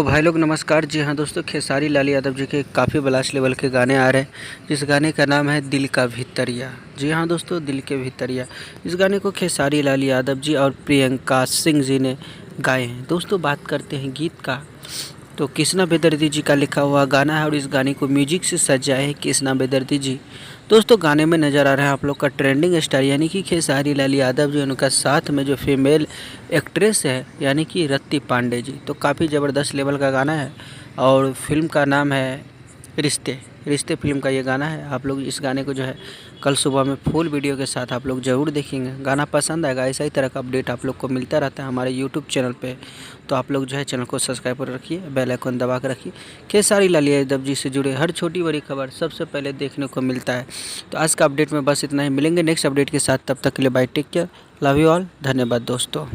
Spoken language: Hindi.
तो भाई लोग नमस्कार। जी हाँ दोस्तों, खेसारी लाल यादव जी के काफ़ी ब्लास्ट लेवल के गाने आ रहे हैं, जिस गाने का नाम है दिल का भितरिया। जी हाँ दोस्तों, दिल के भितरिया। इस गाने को खेसारी लाल यादव जी और प्रियंका सिंह जी ने गाए हैं। दोस्तों बात करते हैं गीत का, तो कृष्णा बेदर्दी जी का लिखा हुआ गाना है और इस गाने को म्यूजिक से सजाए हैं कृष्णा बेदर्दी जी। दोस्तों गाने में नज़र आ रहा है आप लोग का ट्रेंडिंग स्टार यानी कि खेसारी लाल यादव जी, उनका साथ में जो फीमेल एक्ट्रेस है यानी कि रत्ती पांडे जी। तो काफ़ी ज़बरदस्त लेवल का गाना है और फिल्म का नाम है रिश्ते। रिश्ते फिल्म का ये गाना है। आप लोग इस गाने को जो है कल सुबह में फुल वीडियो के साथ आप लोग ज़रूर देखेंगे। गाना पसंद आएगा। ऐसा ही तरह का अपडेट आप लोग को मिलता रहता है हमारे यूट्यूब चैनल पे। तो आप लोग जो है चैनल को सब्सक्राइब कर रखिए, बेल आइकन दबा कर रखिए। खेसारी लाल यादव जी से जुड़े हर छोटी बड़ी खबर सबसे पहले देखने को मिलता है। तो आज का अपडेट में बस इतना ही। मिलेंगे नेक्स्ट अपडेट के साथ, तब तक के लिए bye, take care, love you all, धन्यवाद दोस्तों।